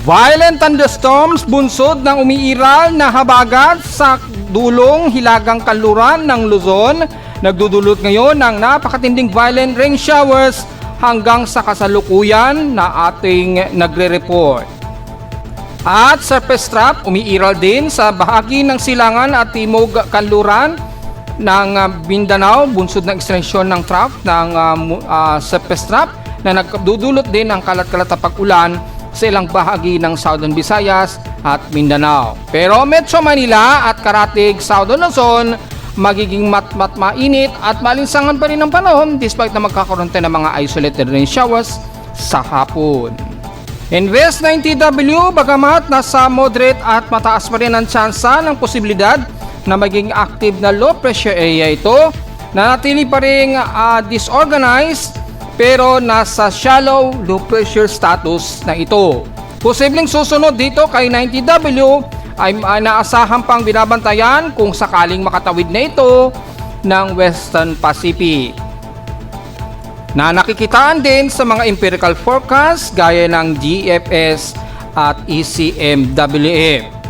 Violent thunderstorms bunsod ng umiiral na habagat sa dulong hilagang kanluran ng Luzon. Nagdudulot ngayon ng napakatinding violent rain showers hanggang sa kasalukuyan na ating nagre-report. At surface trap umiiral din sa bahagi ng silangan at timog kanluran ng Mindanao bunsod ng ekstensyon ng trough ng surface trap na nagdudulot din ng kalat-kalat na pag-ulan sa ilang bahagi ng Southern Visayas at Mindanao. Pero Metro Manila at karatig Southern Luzon magiging mainit at malinsangan pa rin ang panahon despite na magkakaroon tayo ng mga isolated rain showers sa hapon. In West 90W, bagamat nasa moderate at mataas pa rin ang tsansa ng posibilidad na maging active na low pressure area ito, nanatili pa rin disorganized pero nasa shallow low pressure status na ito. Posibleng susunod dito kay 90W ay naasahan pang binabantayan kung sakaling makatawid na ito ng Western Pacific, na nakikitaan din sa mga empirical forecast gaya ng GFS at ECMWF.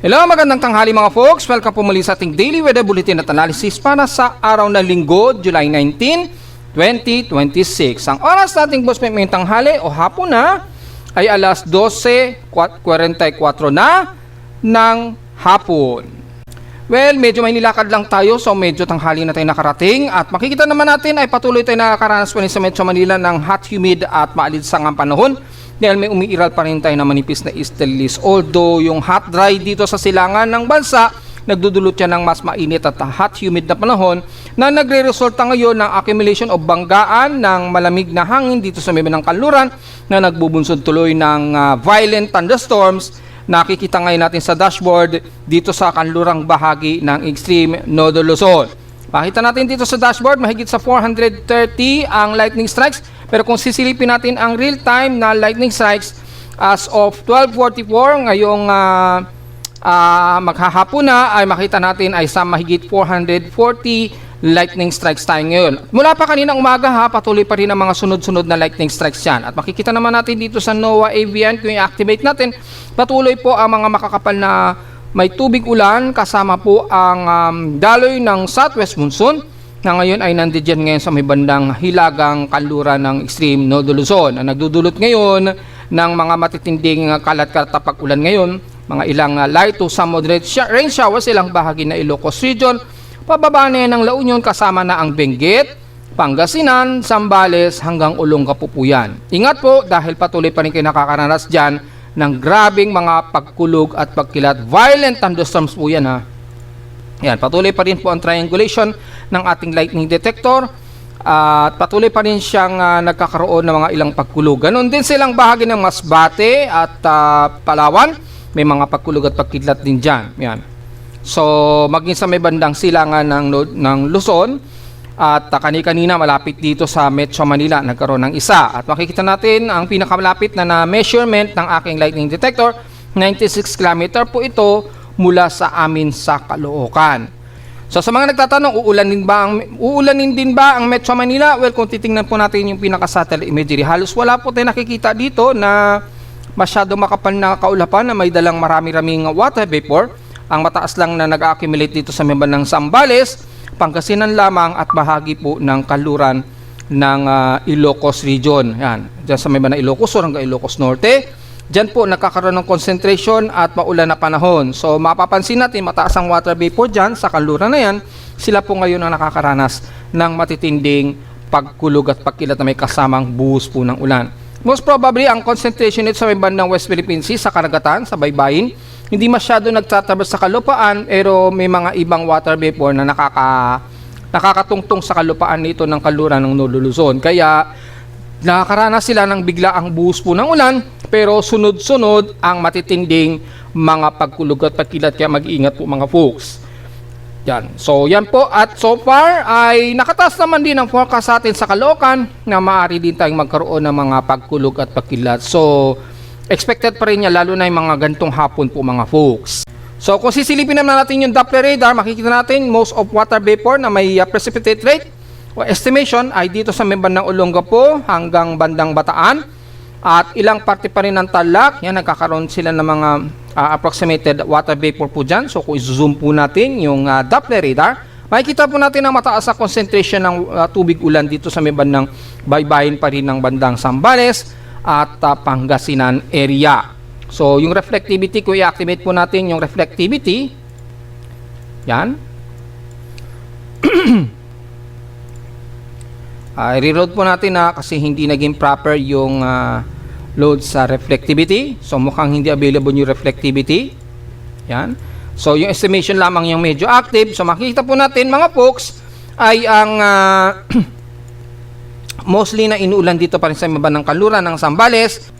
Hello, magandang tanghali mga folks. Welcome po muli sa ating Daily Weather Bulletin at Analysis para sa araw na Linggo, July 19, 2026. Ang oras nating boss may tanghali o hapon na ay alas 12:44 na ng hapon. Well, medyo may nilakad lang tayo so medyo tanghali na tayo nakarating at makikita naman natin ay patuloy tayo nakakaranas pa rin sa Metro Manila ng hot, humid at maalisangang panahon dahil may umiiral pa rin tayo na manipis na easterlies. Although yung hot dry dito sa silangan ng bansa, nagdudulot yan ng mas mainit at hot humid na panahon na nagre-resulta ngayon ng accumulation o banggaan ng malamig na hangin dito sa may ng kanluran na nagbubunsod tuloy ng violent thunderstorms. Nakikita ngayon natin sa dashboard dito sa kanlurang bahagi ng extreme Northern Luzon. Pakita natin dito sa dashboard, mahigit sa 430 ang lightning strikes. Pero kung sisilipin natin ang real-time na lightning strikes as of 12:44 ngayong maghahapon na ay makita natin ay sa mahigit 440 lightning strikes tayo ngayon. Mula pa kaninang umaga patuloy pa rin ang mga sunod-sunod na lightning strikes yan. At makikita naman natin dito sa NOAA Avian kung i-activate natin, patuloy po ang mga makakapal na may tubig ulan kasama po ang daloy ng southwest monsoon na ngayon ay nandiyan ngayon sa may bandang hilagang kanluran ng extreme Northern Luzon na nagdudulot ngayon ng mga matitinding kalat-kalat na pag-ulan ngayon, mga ilang light to some moderate rain showers ilang bahagi na Ilocos Region, pababa na ng La Union kasama na ang Benguet, Pangasinan, Zambales hanggang Olongapo po yan. Ingat po dahil patuloy pa rin kayo nakakaranas dyan ng grabing mga pagkulog at pagkilat. Violent thunderstorms po yan ha. Yan, patuloy pa rin po ang triangulation ng ating lightning detector at patuloy pa rin siyang nagkakaroon ng mga ilang pagkulog. Ganon din silang bahagi ng Masbate at Palawan, may mga pagkulog at pagkidlat din dyan. Yan. So maging sa may bandang silangan ng Luzon at kanina malapit dito sa Metro Manila nagkaroon ng isa. At makikita natin ang pinakamalapit na measurement ng aking lightning detector, 96 km po ito mula sa amin sa Caloocan. So sa mga nagtatanong, uulanin din ba ang Metro Manila? Well, kung titingnan po natin yung pinaka-satellite imagery, halos wala po tayo nakikita dito na masyado makapal na kaulapan na may dalang marami-raming water vapor. Ang mataas lang na nag-accumulate dito sa member ng Zambales, Pangasinan lamang at bahagi po ng kaluran ng Ilocos Region. Yan, dyan sa member ng Ilocos Sur hanggang Ilocos Norte. Diyan po nakakaroon ng concentration at maulan na panahon. So mapapansin natin mataas ang water vapor dyan sa kanluran na yan. Sila po ngayon ang nakakaranas ng matitinding pagkulog at pagkilat na may kasamang buhos po ng ulan. Most probably ang concentration nito sa may bandang West Philippine Sea sa karagatan, sa baybayin. Hindi masyado nagtatabas sa kalupaan pero may mga ibang water vapor na nakakatungtong sa kalupaan nito ng kanluran ng Northern Luzon. Kaya nakakaranas sila ng biglaang buhos po ng ulan pero sunod-sunod ang matitinding mga pagkulog at pagkilat kaya mag-iingat po mga folks. Yan. So, yan po. At so far, ay nakataas naman din ang forecast sa atin sa Caloocan na maaari din tayong magkaroon ng mga pagkulog at pagkilat. So, expected pa rin niya, lalo na yung mga gantong hapon po mga folks. So, kung sisilipin naman natin yung Doppler radar, makikita natin most of water vapor na may precipitate rate o estimation ay dito sa may bandang Olongapo hanggang bandang Bataan. At ilang parte pa rin ng Tarlac, yan, nagkakaroon sila ng mga approximated water vapor po dyan. So kung i-zoom po natin yung Doppler radar, makikita po natin ang mataas na concentration ng tubig ulan dito sa may bandang baybayin pa rin ng bandang Zambales at Pangasinan area. So yung reflectivity, kung i-activate po natin yung reflectivity, yan. I-reload po natin kasi hindi naging proper yung load sa reflectivity. So mukhang hindi available yung reflectivity. Yan. So yung estimation lamang yung medyo active. So makikita po natin mga folks ay ang mostly na inuulan dito pa rin sa may bandang kanluran ng Zambales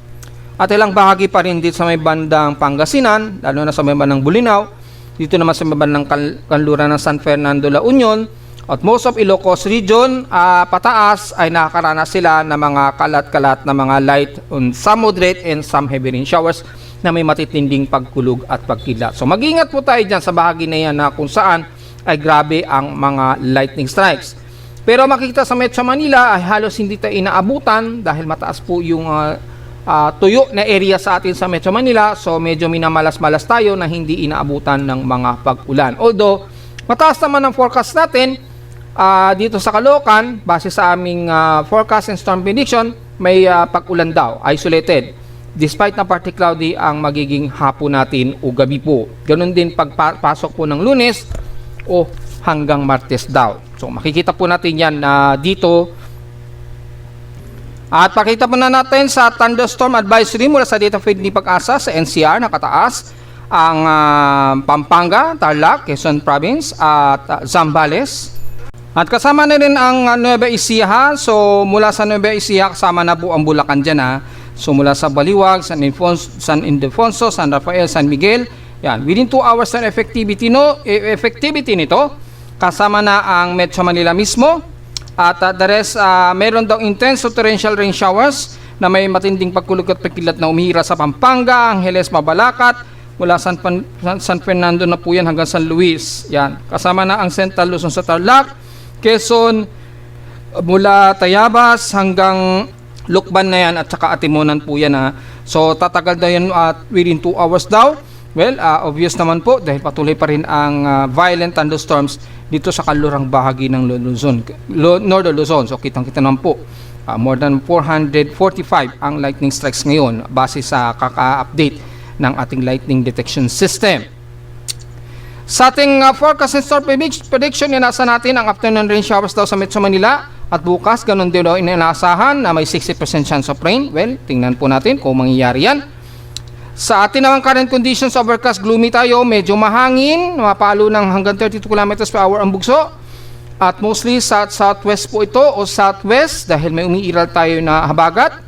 at ilang bahagi pa rin dito sa may bandang Pangasinan, lalo na sa may bandang Bulinaw. Dito naman sa may bandang kanluran ng San Fernando, La Union. At most of Ilocos region, pataas ay nakakaranas sila ng mga kalat-kalat na mga light on some moderate and some heavy rain showers na may matitinding pagkulog at pagkilat. So mag-ingat po tayo dyan sa bahagi na yan na kung saan ay grabe ang mga lightning strikes. Pero makikita sa Metro Manila ay halos hindi tayo inaabutan dahil mataas po yung tuyo na area sa atin sa Metro Manila. So medyo minamalas-malas tayo na hindi inaabutan ng mga pag-ulan. Although mataas naman ang forecast natin, dito sa Caloocan, base sa aming forecast and storm prediction, may pag-ulan daw, isolated. Despite na partly cloudy ang magiging hapon natin o gabi po. Ganun din pagpasok po ng Lunes o hanggang Martes daw. So makikita po natin yan dito. At pakita po na natin sa thunderstorm advisory mula sa data feed ni Pag-asa sa NCR, nakataas ang Pampanga, Tarlac, Quezon Province at Zambales. At kasama na rin ang Nueva Ecija. So mula sa Nueva Ecija kasama na po ang Bulacan dyan . So mula sa Baliwag, San Ildefonso, San Rafael, San Miguel. Yan, within 2 hours ng effectivity nito, kasama na ang Metro Manila mismo. At the rest, meron daw intense torrential rain showers na may matinding pagkulog at pagkilat na umihira sa Pampanga, Angeles, Mabalacat, mula San Fernando na po yan hanggang San Luis. Yan, kasama na ang Central Luzon sa Tarlac, Quezon, mula Tayabas hanggang Lukban na yan at saka Atimonan po yan . So tatagal daw yan within 2 hours daw. Well, obvious naman po dahil patuloy pa rin ang violent thunderstorms dito sa kalurang bahagi ng Northern Luzon. So kitang-kita naman po, more than 445 ang lightning strikes ngayon base sa kaka-update ng ating lightning detection system. Sa ating forecast and storm prediction, inasa natin ang afternoon rain showers daw sa Metro Manila at bukas ganun din daw inaasahan na may 60% chance of rain. Well, tingnan po natin kung mangyayari yan. Sa atin naman current conditions, overcast, gloomy tayo, medyo mahangin, mapalo ng hanggang 32 km per hour ang bugso. At mostly southwest po ito o southwest dahil may umiiral tayo na habagat.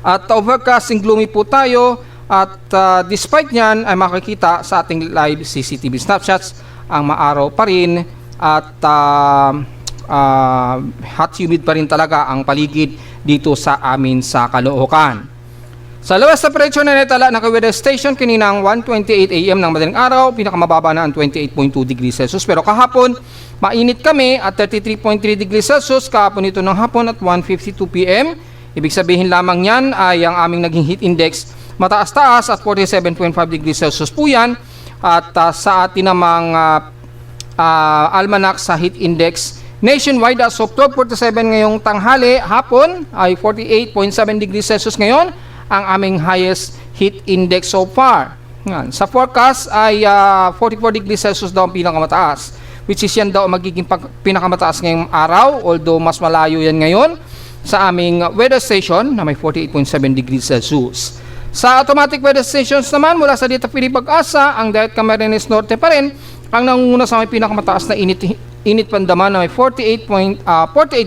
At overcast and gloomy po tayo. At despite nyan ay makikita sa ating live CCTV snapshots ang maaraw pa rin at hot humid pa rin talaga ang paligid dito sa amin sa Caloocan. Sa lowest temperature na natala ng weather station kaninang 1:28 AM ng madaling araw, pinakamababa na ang 28.2 degrees Celsius. Pero kahapon, mainit kami at 33.3 degrees Celsius kahapon ito ng hapon at 1:52 PM. Ibig sabihin lamang yan ay ang aming naging heat index mataas-taas at 47.5 degrees Celsius po yan. At sa atin namang almanac sa heat index nationwide as of 12:47 ngayong tanghali, hapon ay 48.7 degrees Celsius ngayon ang aming highest heat index so far. Yan. Sa forecast ay 44 degrees Celsius daw ang pinakamataas, which is yan daw magiging pinakamataas ngayong araw, although mas malayo yan ngayon sa aming weather station na may 48.7 degrees Celsius. Sa automatic weather stations naman mula sa data feed Pag-asa, ang Diet Camarines Norte pa rin ang nangunguna sa may pinakamataas na init pandaman na may 48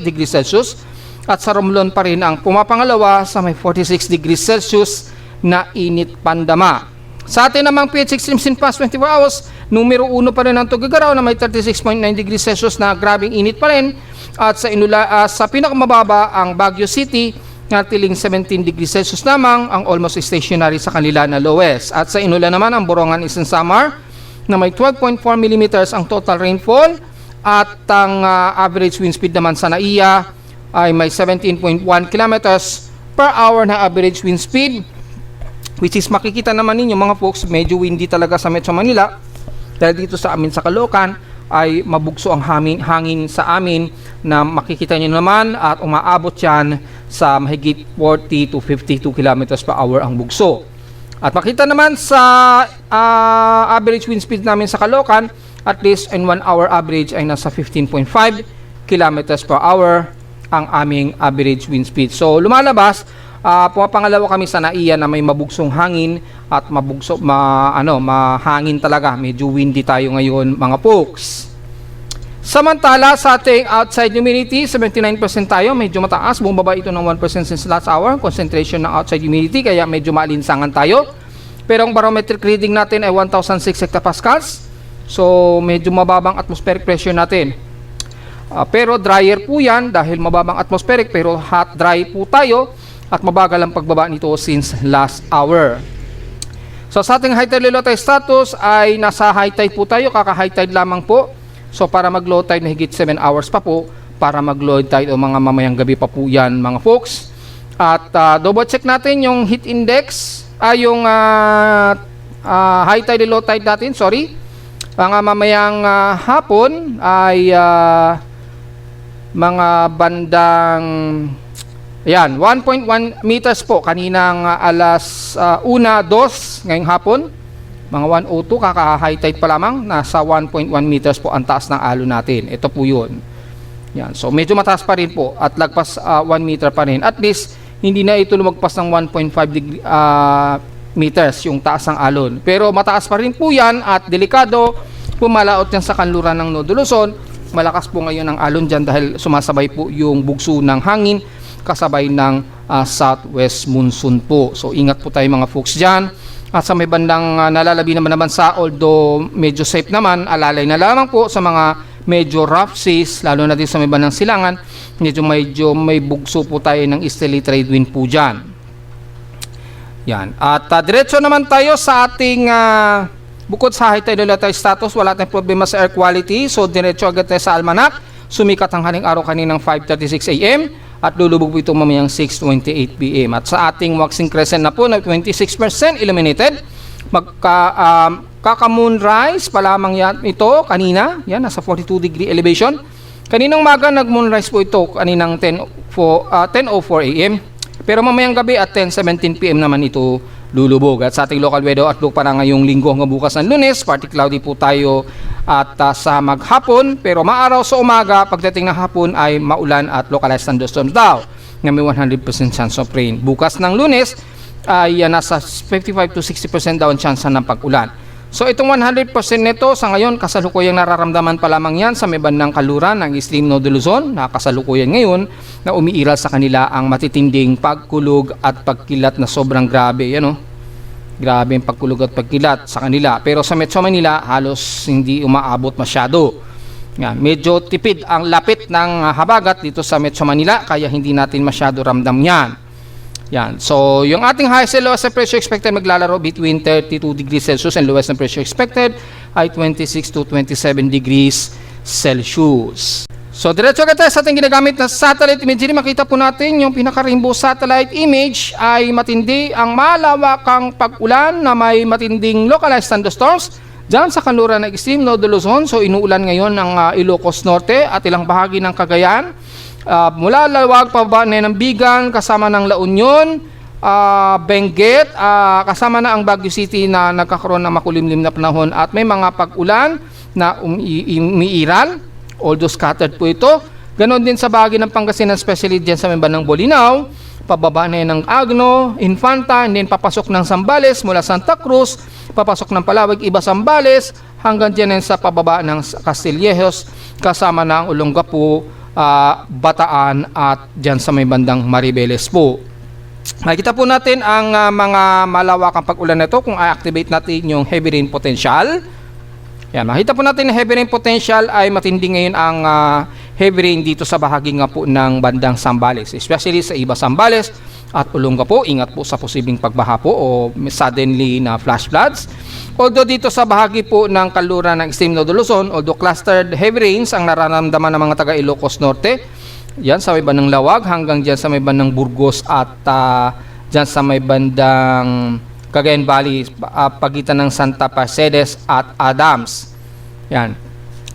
degrees Celsius at sa Romblon pa rin ang pumapangalawa sa may 46 degrees Celsius na init pandama. Sa atin namang PH Extreme Sin past 24 hours, numero 1 pa rin ang Tuguegarao na may 36.9 degrees Celsius na grabing init pa rin. At sa pinakamababa ang Baguio City na tiling 17 degrees Celsius lamang ang almost stationary sa kanila na lowest. At sa Inula naman ang Borongan Eastern Samar na may 12.4 mm ang total rainfall at ang average wind speed naman sa NAIA ay may 17.1 kilometers per hour na average wind speed, which is makikita naman ninyo mga folks, medyo windy talaga sa Metro Manila dahil dito sa amin sa Caloocan ay mabugso ang hangin sa amin na makikita nyo naman at umaabot yan sa mahigit 40 to 52 kilometers per hour ang bugso. At makita naman sa average wind speed namin sa Caloocan, at least in 1 hour average ay nasa 15.5 kilometers per hour ang aming average wind speed. So lumalabas, pumapangalawa kami sa NAIA na may mabugsong hangin at mahangin talaga. Medyo windy tayo ngayon mga folks. Samantala sa ating outside humidity, 79% tayo, medyo mataas. Bumaba ito ng 1% since last hour. Concentration ng outside humidity, kaya medyo maalinsangan tayo. Pero ang barometric reading natin ay 1,006 hectopascals. So medyo mababang atmospheric pressure natin. Pero drier po yan dahil mababang atmospheric, pero hot dry po tayo at mabagal ang pagbaba nito since last hour. So sa ating high tide low tide status ay nasa high tide po tayo, kaka-high tide lamang po. So para mag-low tide na higit 7 hours pa po para mag-low tide o mga mamayang gabi pa po yan mga folks. At double check natin yung heat index, yung high tide low tide natin, sorry. Ang mamayang hapon ay mga bandang 1.1 meters po kaninang alas 1:02 ngayong hapon. Mga 1:02, kaka-high tide pa lamang, nasa 1.1 meters po ang taas ng alon natin. Ito po yun. Yan. So medyo mataas pa rin po at lagpas 1 meter pa rin. At least hindi na ito lumagpas ng 1.5 meters yung taas ng alon. Pero mataas pa rin po yan at delikado pumalaot yan sa kanluran ng Nodo Luzon. Malakas po ngayon ang alon dyan dahil sumasabay po yung bugso ng hangin kasabay ng southwest monsoon po. So ingat po tayo mga folks dyan. At sa may bandang nalalabi naman sa, although medyo safe naman, alalay na lamang po sa mga medyo rough seas, lalo na din sa may bandang Silangan, medyo may bugso po tayo ng easterly trade wind po dyan. Yan. At diretso naman tayo sa ating bukod sa high tide low tide status, wala tayong problema sa air quality. So diretso agad tayo sa almanac. Sumikat ang haling araw kaninang 5:36 AM at lulubog po ito mamayang 6:28 PM. At sa ating waxing crescent na po na 26% illuminated, kaka-moonrise pa lamang yan ito kanina. Yan, nasa 42 degree elevation. Kaninang umaga nag-moonrise po ito kaninang 10:04 AM. Pero mamayang gabi at 10:17 PM naman ito lulubog. At sa ating local weather outlook para ngayong linggo hanggang bukas ng Lunes, partly cloudy po tayo at sa maghapon, pero maaraw sa umaga, pagdating ng hapon ay maulan at localized thunderstorms daw na may 100% chance of rain. Bukas ng Lunes ay nasa 55 to 60% daw ang chance ng pag-ulan. So itong 100% nito sa ngayon kasalukuyang nararamdaman pa lamang yan sa may bandang kaluran ng Extreme Nodo Luzon, na kasalukuyan ngayon na umiiral sa kanila ang matitinding pagkulog at pagkilat na sobrang grabe. Yan, grabe ang pagkulog at pagkilat sa kanila. Pero sa Metro Manila halos hindi umaabot masyado. Yan, medyo tipid ang lapit ng habagat dito sa Metro Manila kaya hindi natin masyado ramdam yan. Yan. So, yung ating highest and lowest na pressure expected maglalaro between 32 degrees Celsius and lowest na pressure expected ay 26 to 27 degrees Celsius. So, diretso agad tayo sa ating ginagamit na satellite imagery. Makita po natin yung pinaka-rainbow satellite image ay matindi ang malawakang pag-ulan na may matinding localized thunderstorms dyan sa kanluran ng Extreme Nodo Luzon. So, inuulan ngayon ng Ilocos Norte at ilang bahagi ng Cagayan. Mula Laoag pababa ng Bigan kasama ng La Union, Benguet, kasama na ang Baguio City na nagkakaroon ng makulimlim na panahon at may mga pag-ulan na umiiral, although scattered po ito. Ganon din sa bahagi ng Pangasinan, especially dyan sa may bandang Bolinao, pababa na ng Agno, Infanta, and then papasok ng Zambales mula Santa Cruz, papasok ng Palawag, Iba, Zambales, hanggang dyan sa pababa ng Castillejos, kasama na ang Olongapo, Bataan at dyan sa may bandang Maribeles po. Makikita po natin ang mga malawakang pag-ulan na ito kung i-activate natin yung heavy rain potential. Yan, makita po natin na heavy rain potential ay matindi ngayon ang heavy rain dito sa bahagi nga po ng bandang Zambales, especially sa iba Zambales at Olonga po. Ingat po sa posibleng pagbaha po o suddenly na flash floods. Although dito sa bahagi po ng kanluran ng Extreme Northern Luzon, although clustered heavy rains ang nararamdaman ng mga taga Ilocos Norte, yan sa may bandang Lawag hanggang dyan sa may bandang Burgos at dyan sa may bandang Cagayan Valley, pagitan ng Santa Mercedes at Adams. Yan.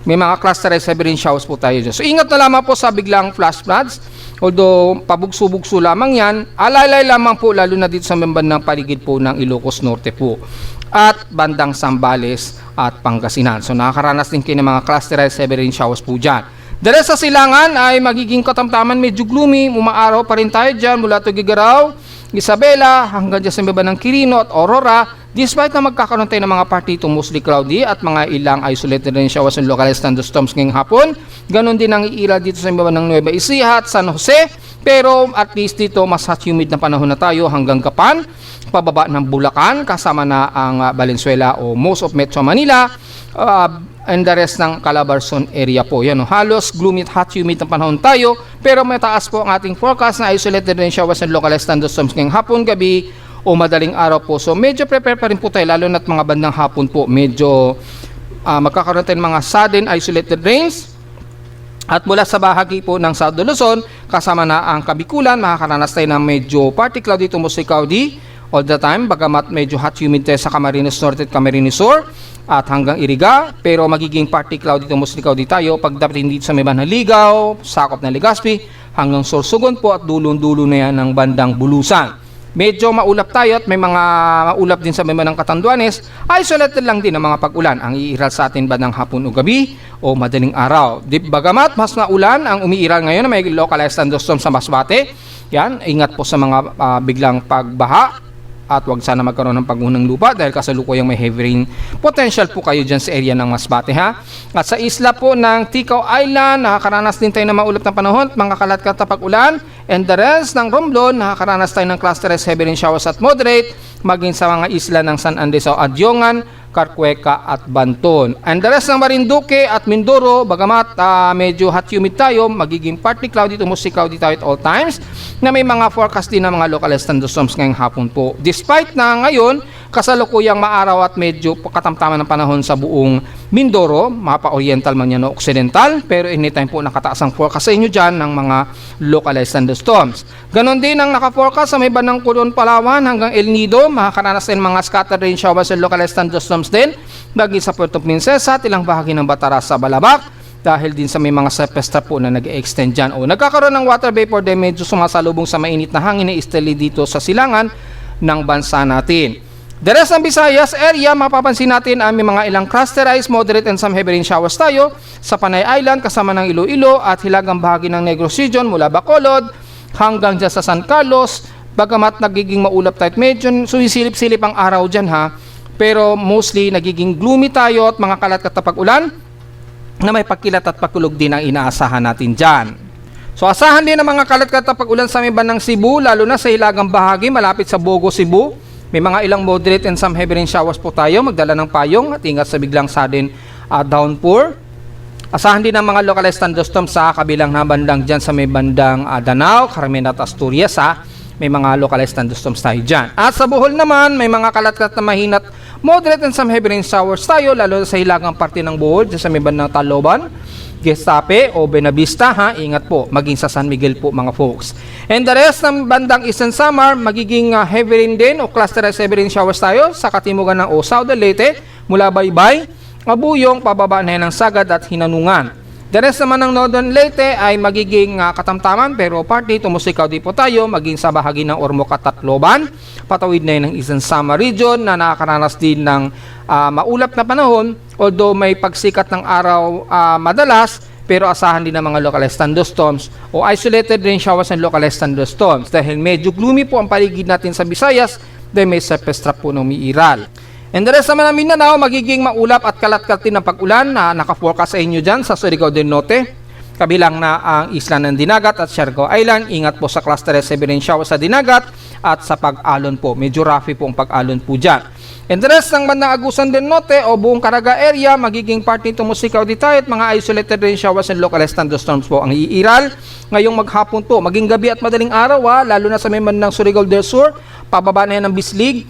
May mga clusterized heavy rain showers po tayo dyan. So ingat na lamang po sa biglang flash floods. Although pabugso-bugso lamang yan, alalay lamang po lalo na dito sa may bandang paligid po ng Ilocos Norte po at bandang Zambales at Pangasinan. So nakakaranas din kayo ng mga clusterized heavy rain showers po dyan. Dahil sa silangan ay magiging katamtaman, medyo gloomy, umaaraw pa rin tayo dyan mula Tugigaraw, Isabela hanggang dyan sa baba ng Quirino at Aurora, despite na magkakaroon tayo ng mga part dito mostly cloudy at mga ilang isolated rain showers and localized thunderstorms ngayong hapon. Ganon din ang iira dito sa baba ng Nueva Ecija at San Jose, pero at least dito mas hot humid na panahon na tayo hanggang Gapan, pababa ng Bulacan, kasama na ang Valenzuela o most of Metro Manila, and the rest ng Calabarzon area po. Yan, halos gloomy at hot humid ng panahon tayo, pero may taas po ang ating forecast na isolated rain showers and localized thunderstorms ngayong hapon, gabi o madaling araw po. So medyo prepare pa rin po tayo, lalo na't mga bandang hapon po medyo magkakaroon tayo ng mga sudden isolated rains. At mula sa bahagi po ng South Luzon, kasama na ang Kabikulan, makakaranas tayo ng medyo partly cloudy to mostly cloudy all the time, bagamat medyo hot humid tayo sa Camarines Norte at Camarines Sur at hanggang Iriga, pero magiging partly cloudy to mostly cloudy tayo pagdating dito sa may bandang Ligaw, sakop ng Legazpi hanggang Sorsogon po at dulong-dulo na yan ng bandang Bulusan. Medyo maulap tayo at may mga maulap din sa may bandang Catanduanes. Isolated lang din ang mga pag-ulan ang iiral sa atin bandang hapon o gabi o madaling araw. Bagamat mas maulan ang umiiral ngayon na may localized thunderstorm sa Masbate. Yan, ingat po sa mga biglang pagbaha at wag sana magkaroon ng pagguhang lupa dahil kasalukuyang may heavy rain potential po kayo dyan sa area ng Masbate, ha. At sa isla po ng Ticao Island, nakakaranas din tayo ng maulap na panahon, mga kalat-kalat na pag-ulan, and the rest ng Romblon, nakakaranas tayo ng clusterized heavy rain showers at moderate, maging sa mga isla ng San Andres o Adiongan, Carcueca at Banton. And the rest ng Marinduque at Mindoro, bagamat medyo hot humid tayo, magiging partly cloudy to mostly cloudy tayo at all times, na may mga forecast din ng mga localized thunderstorms ngayong hapon po. Despite na ngayon, kasalukuyang maaraw at medyo katamtaman ng panahon sa buong Mindoro, mapa-oriental man yan o occidental, pero anytime po nakataas ang forecast sa inyo dyan ng mga localized thunderstorms. Ganon din ang naka-forecast sa may bandang Coron, Palawan hanggang El Nido, makakaranas din mga scattered rain showers and localized thunderstorms din, bagay sa Puerto Princesa at ilang bahagi ng Bataras sa Balabac, dahil din sa may mga sepestra po na nag-extend dyan o nagkakaroon ng water vapor din, medyo sumasalubong sa mainit na hangin na istili dito sa silangan ng bansa natin. The rest ng Visayas area, mapapansin natin may mga ilang clusterized, moderate and some heavy rain showers tayo sa Panay Island kasama ng Iloilo at hilagang bahagi ng Negros Region mula Bacolod hanggang dyan sa San Carlos, bagamat nagiging maulap tayo at medyo sumisilip-silip ang araw dyan, ha, pero mostly nagiging gloomy tayo at mga kalat-kat na pag-ulan na may pagkilat at pagkulog din ang inaasahan natin dyan. So asahan din ang mga kalat-kalat na pag-ulan sa may bandang Cebu, lalo na sa hilagang bahagi malapit sa Bogo, Cebu. May mga ilang moderate and some heavy rain showers po tayo, magdala ng payong at ingat sa biglang sudden downpour. Asahan din ang mga localized thunderstorms sa kabilang na bandang dyan sa may bandang Danao, Carmen at Asturias, ha. May mga localized thunderstorms tayo dyan. At sa Bohol naman, may mga kalat-kalat na mahinat, moderate and some heavy rain showers tayo, lalo sa hilagang parte ng Bohol, dyan sa may bandang Taloban, Gestape o Benavista, ha, ingat po, maging sa San Miguel po mga folks. And the rest ng bandang Eastern Samar, magiging heavy rain din o clusterized heavy rain showers tayo sa katimugan ng Osaw del Leyte, mula Baybay, Mabuyong, pababa na yan ng Sagad at Hinanungan. The rest naman ng Northern Leyte ay magiging katamtaman pero partly tumusikaw din po tayo, maging sa bahagi ng Ormoc at Tacloban, patawid na yun ng Eastern Samar region na nakakaranas din ng maulap na panahon, although may pagsikat ng araw madalas, pero asahan din ng mga localized thunderstorms o isolated rain showers and localized thunderstorms dahil medyo gloomy po ang paligid natin sa Visayas dahil may surface trap po na umiiral. And the rest naman ng Mindanao, magiging maulap at kalat-kalat din ng pag-ulan na naka-forecast sa inyo dyan sa Surigao del Norte, kabilang na ang isla ng Dinagat at Siargao Island. Ingat po sa clusterized heavy rain showers sa Dinagat at sa pag-alon po. Medyo roughy po ang pag-alon po dyan. And the rest ng bandang Agusan del Norte o buong Caraga area, magiging part nito Musikaw di tayo at mga isolated rain showers and localized thunderstorms po ang iiral. Ngayong maghapon po, maging gabi at madaling araw lalo na sa may bandang Surigao del Sur, pababa na yan ng Bislig,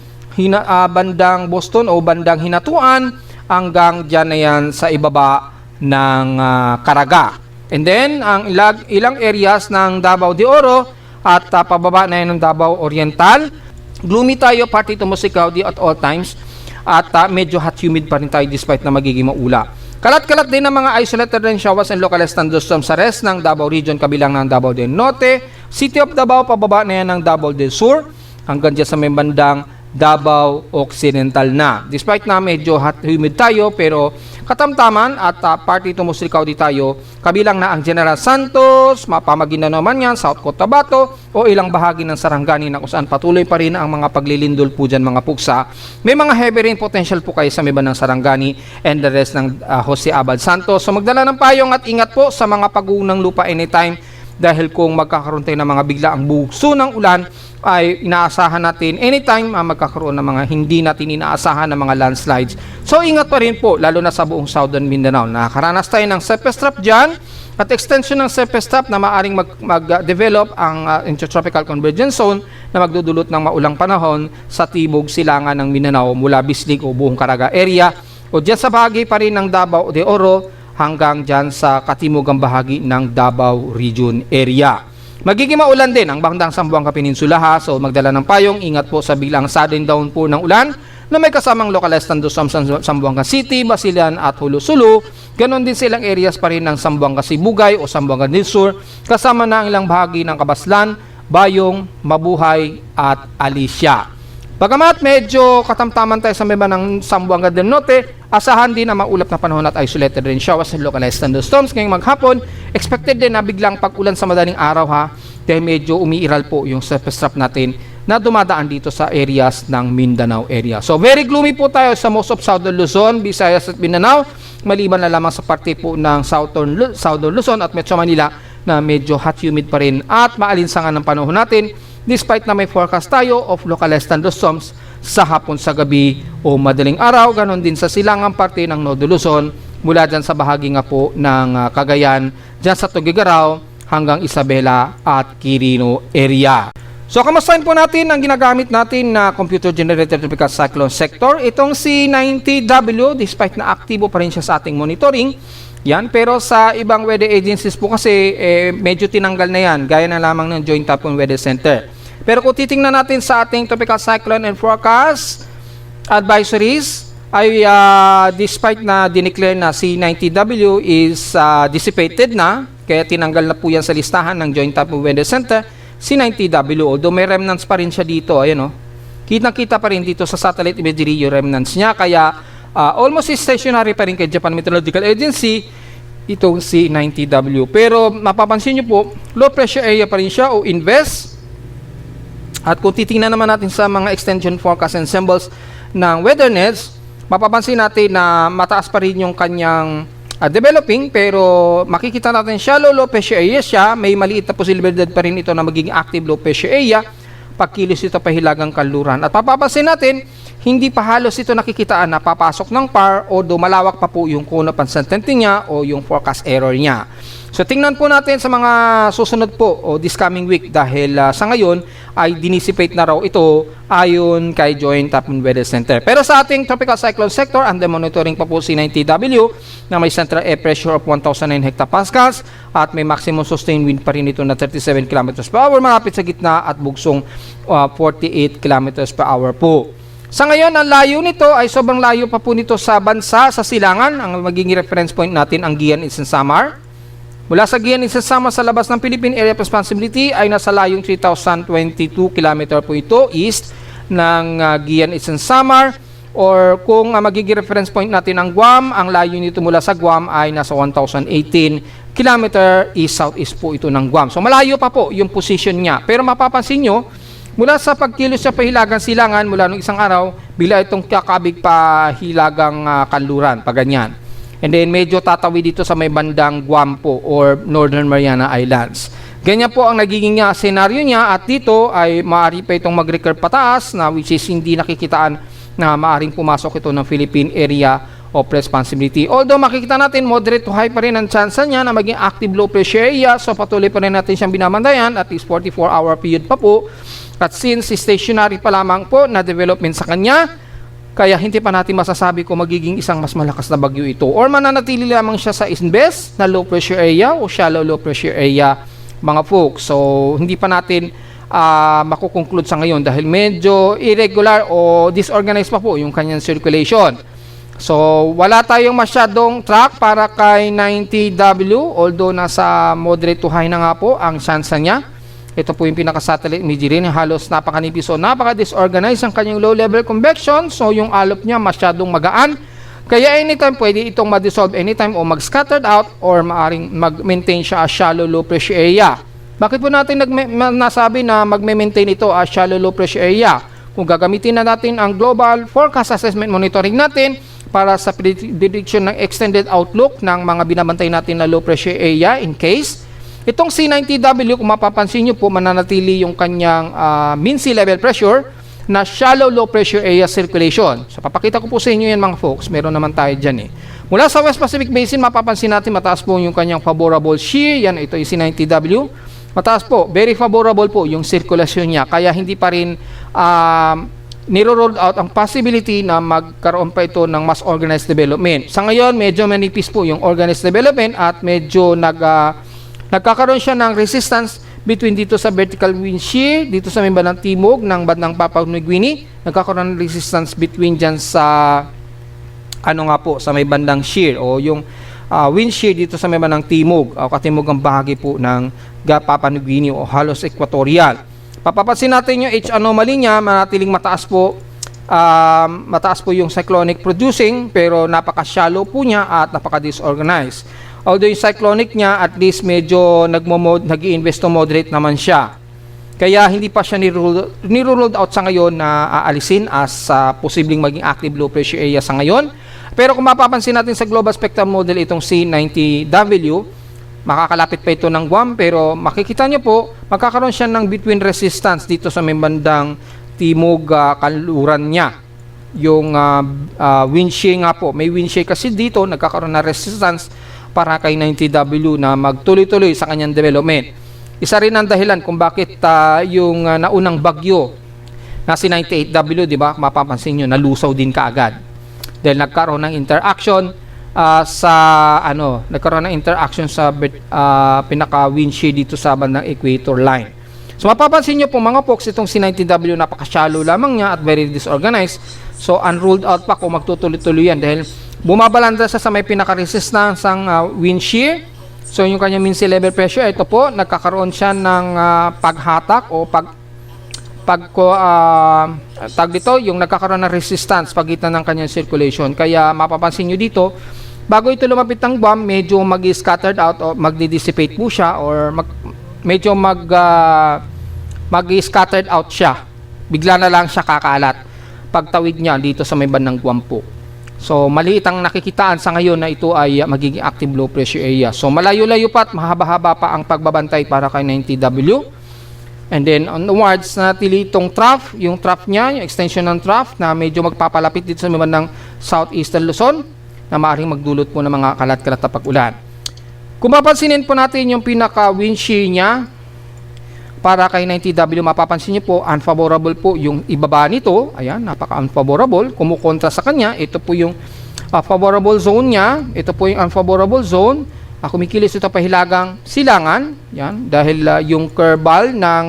bandang Boston o bandang Hinatuan, hanggang dyan na yan sa ibaba ng Caraga. And then, ang ilang areas ng Davao de Oro at pababa na yan ng Davao Oriental. Gloomy tayo, party to Musikaw di at all times. At medyo hot humid pa rin tayo despite na magiging maula. Kalat-kalat din ng mga isolated rain showers and localized thunderstorms sa rest ng Davao Region kabilang ng Davao del Norte. City of Davao, pababa na yan ng Davao del Sur. Hanggang dyan sa may bandang Davao Occidental na. Despite na medyo hot humid tayo, pero katamtaman at party to Musikaw di tayo, kabilang na ang General Santos, mapamagin na naman yan, South Cotabato, o ilang bahagi ng Sarangani na kung saan patuloy pa rin ang mga paglilindol po dyan mga puksa. May mga heavy rain potential po kayo sa may bandang Sarangani and the rest ng Jose Abad Santos. So magdala ng payong at ingat po sa mga pag-uunang lupa anytime, dahil kung magkakaroon tayo ng mga biglaang bugso ng ulan, ay inaasahan natin anytime magkakaroon ng mga hindi natin inaasahan ng mga landslides. So ingat pa rin po, lalo na sa buong Southern Mindanao. Nakakaranas tayo ng Cephestrap dyan at extension ng Cephestrap na maaring mag-develop ang Intertropical Convergence Zone na magdudulot ng maulang panahon sa tibog silangan ng Mindanao mula Bislig o buong Caraga area o dyan sa bahagi pa rin ng Davao de Oro hanggang dyan sa katimugang bahagi ng Davao Region area. Magiging maulan din ang bandang Zamboanga Peninsula so magdala ng payong, ingat po sa biglang sudden downpour ng ulan na may kasamang localized thunderstorms sa Zamboanga City, Basilan at Hulo-Sulu. Ganon din silang areas pa rin ng Zamboanga Sibugay o Zamboanga del Sur, kasama na ang ilang bahagi ng Kabaslan, Bayong, Mabuhay at Alicia. Bagamat medyo katamtaman tayo sa may ng Zamboanga del Norte, asahan din ang maulap na panahon at isolated rain showers and localized thunderstorms ngayong maghapon. Expected din na biglang pag-ulan sa madaling araw dahil medyo umiiral po yung Cephestrap natin na dumadaan dito sa areas ng Mindanao area. So very gloomy po tayo sa most of Southern Luzon, Visayas at Mindanao, maliban na lamang sa parte po ng Southern Luzon at Metro Manila na medyo hot humid pa rin at maalinsangan ng panahon natin. Despite na may forecast tayo of localized thunderstorms sa hapon sa gabi o madaling araw, ganon din sa silangang parte ng Northern Luzon mula dyan sa bahagi nga po ng Cagayan, dyan sa Tugigaraw hanggang Isabela at Quirino area. So kamustahin po natin ang ginagamit natin na computer generated tropical cyclone sector. Itong si 90W, despite na aktibo pa rin siya sa ating monitoring, yan, pero sa ibang weather agencies po kasi medyo tinanggal na yan, gaya na lamang ng Joint Typhoon Weather Center. Pero kung titingnan natin sa ating tropical cyclone and forecast advisories, ay despite na dineclare na si 90W is dissipated na, kaya tinanggal na po yan sa listahan ng Joint Typhoon Weather Center, si 90W, although may remnants pa rin siya dito, ayan o, kitang-kita pa rin dito sa satellite imagery yung remnants niya, kaya almost stationary pa rin kay Japan Meteorological Agency itong si 90W. Pero mapapansin nyo po, low pressure area pa rin siya o invest. At kung titingnan naman natin sa mga extension forecast and symbols ng weather nets, mapapansin natin na mataas pa rin yung kanyang developing, pero makikita natin shallow low pressure area siya. May maliit na posibilidad pa rin ito na magiging active low pressure area pagkilos ito pahilagang kanluran. At mapapansin natin, hindi pa halos ito nakikitaan na papasok ng PAR o malawak pa po yung cone of uncertainty niya o yung forecast error niya. So tingnan po natin sa mga susunod po o this coming week dahil sa ngayon ay dinisipate na raw ito ayon kay Joint Typhoon Weather Center. Pero sa ating tropical cyclone sector, under monitoring pa po si 90W na may central air pressure of 1,009 hectopascals at may maximum sustained wind pa rin ito na 37 km per hour malapit sa gitna at bugsong 48 km per hour po. Sa ngayon, ang layo nito ay sobrang layo pa po nito sa bansa, sa silangan. Ang magiging reference point natin ang Guian Island Samar. Mula sa Guian Island Samar sa labas ng Philippine Area of Responsibility ay nasa layong 3,022 km po ito east ng Guian Island Samar. Or kung magiging reference point natin ang Guam, ang layo nito mula sa Guam ay nasa 1,018 km east-southeast po ito ng Guam. So malayo pa po yung position niya. Pero mapapansin nyo, mula sa pagkilos sa pahilagang silangan mula nung isang araw, bila itong kakabig pa hilagang kanluran, paganyan. And then medyo tatawid dito sa may bandang Guam po or Northern Mariana Islands. Ganyan po ang nagiging senaryo niya, at dito ay maaari pa itong mag-recurve pataas na which is hindi nakikitaan na maaring pumasok ito ng Philippine Area of Responsibility. Although makikita natin moderate to high pa rin ang chance niya na maging active low pressure area, so patuloy pa rin natin siyang binabantayan at least 44-hour period pa po. At since stationary pa lamang po na development sa kanya, kaya hindi pa natin masasabi kung magiging isang mas malakas na bagyo ito or mananatili lamang siya sa invest na low pressure area o shallow low pressure area, mga folks. So hindi pa natin makukonclude sa ngayon dahil medyo irregular o disorganized pa po yung kanyang circulation. So wala tayong masyadong track para kay 90W, although nasa moderate to high na nga po ang chance niya. Ito po yung pinaka-satellite imagery niya, halos napakanipis o napaka-disorganized ang kanyang low-level convection. So yung alop niya masyadong magaan. Kaya anytime pwede itong ma-dissolve anytime o mag-scattered out or maaring mag-maintain siya as shallow low pressure area. Bakit po natin nasabi na mag-maintain ito as shallow low pressure area? Kung gagamitin na natin ang global forecast assessment monitoring natin para sa prediction ng extended outlook ng mga binabantay natin na low pressure area in case itong C90W, kung mapapansin nyo po, mananatili yung kanyang mean sea level pressure na shallow low pressure area circulation. So papakita ko po sa inyo yan, mga folks. Meron naman tayo dyan Mula sa West Pacific Basin, mapapansin natin mataas po yung kanyang favorable shear. Yan, ito yung C90W. Mataas po, very favorable po yung circulation niya. Kaya hindi pa rin niro-roll out ang possibility na magkaroon pa ito ng mas organized development. Sa ngayon, medyo manipis po yung organized development at medyo nagkakaroon siya ng resistance between dito sa vertical wind shear, dito sa may bandang timog ng bandang Papua New Guinea. Nagkakaroon ng resistance between dyan sa sa may bandang shear o yung wind shear dito sa may bandang timog o katimog ang bahagi po ng Papua New Guinea o halos equatorial. Papapansin natin yung H anomaly niya, manatiling mataas po yung cyclonic producing pero napaka-shallow po niya at napaka-disorganized. Although yung cyclonic niya, at least medyo nag-i-invest to moderate naman siya. Kaya hindi pa siya niruled out sa ngayon na aalisin as posibleng maging active low pressure area sa ngayon. Pero kung mapapansin natin sa Global Spectrum Model itong C90W, makakalapit pa ito ng Guam, pero makikita nyo po, magkakaroon siya ng between resistance dito sa may bandang timog kanluran niya. Yung wind shear nga po, may wind shear kasi dito, nagkakaroon na resistance para kay 90W na magtuloy-tuloy sa kanyang development. Isa rin ang dahilan kung bakit yung naunang bagyo na si 98W, di ba, mapapansin nyo, nalusaw din kaagad. Dahil nagkaroon ng interaction sa pinaka-wind shear dito sa bandang equator line. So mapapansin nyo po, mga folks, itong si 90W napaka-shallow lamang niya at very disorganized. So unruled out pa kung magtutuloy-tuloy yan dahil bumabalanda sa may pinaka-resistance ng wind shear. So yung kanyang mean sea level pressure, ito po, nagkakaroon siya ng paghatak o yung nagkakaroon ng resistance pagitan ng kanyang circulation. Kaya mapapansin nyo dito, bago ito lumapit ng Guam, medyo mag-scattered out o magdi-dissipate po siya or medyo mag-scattered out siya. Bigla na lang siya kakalat pagtawid niya dito sa may bandang Guam po. So maliit ang nakikitaan sa ngayon na ito ay magiging active low pressure area. So malayo-layo pa at mahaba-haba pa ang pagbabantay para kay 90W. And then onwards, natili itong trough, yung trough niya, yung extension ng trough na medyo magpapalapit dito sa may bandang southeastern Luzon na maaaring magdulot po ng mga kalat-kalat na pag-ulan. Kung mapansinin po natin yung pinaka-wind shear niya para kay 90W, mapapansin niyo po, unfavorable po yung ibaba nito. Ayan, napaka-unfavorable. Kumukontra sa kanya, ito po yung favorable zone niya. Ito po yung unfavorable zone. Kumikilos ito pahilagang silangan. Yan, dahil yung curval ng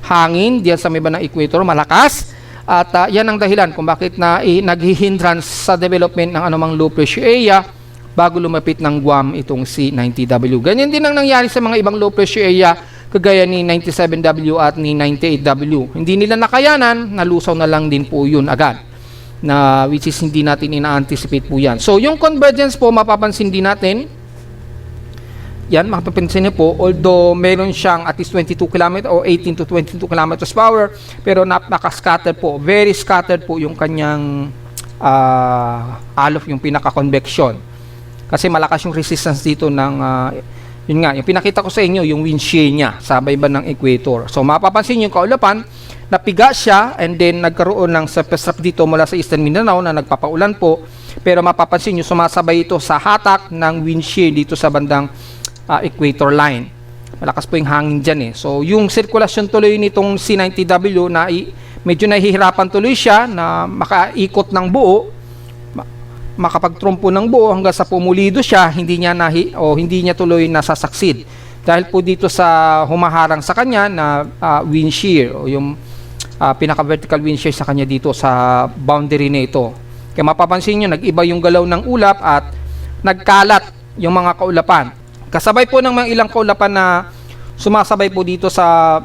hangin diyan sa may bandang equator malakas. At yan ang dahilan kung bakit naghihindrance sa development ng anumang low pressure area bago lumapit ng Guam itong C90W. Ganyan din ang nangyari sa mga ibang low pressure area kagaya ni 97W at ni 98W. Hindi nila nakayanan, nalusaw na lang din po yun agad. Na which is hindi natin ina-anticipate po yan. So yung convergence po, mapapansin din natin, yan, mapapansin niyo po, although meron siyang at least 22 km o 18 to 22 km per hour, pero naka-scattered po, very scattered po yung kanyang alof, yung pinaka-convection. Kasi malakas yung resistance dito ng Yun nga, yung pinakita ko sa inyo, yung wind shear niya sa bayban ng equator. So mapapansin yung kaulapan, napiga siya and then nagkaroon ng surface trough dito mula sa Eastern Mindanao na nagpapaulan po. Pero mapapansin nyo, sumasabay ito sa hatak ng wind shear dito sa bandang equator line. Malakas po yung hangin dyan eh. So yung sirkulasyon tuloy nitong C90W na medyo nahihirapan tuloy siya na makaikot ng buo, makapagtrumpo ng buo hanggang sa pumulido siya, hindi niya tuloy nasasucceed. Dahil po dito sa humaharang sa kanya na wind shear o yung pinaka-vertical wind shear sa kanya dito sa boundary na ito. Kaya mapapansin nyo, nag-iba yung galaw ng ulap at nagkalat yung mga kaulapan. Kasabay po ng mga ilang kaulapan na sumasabay po dito sa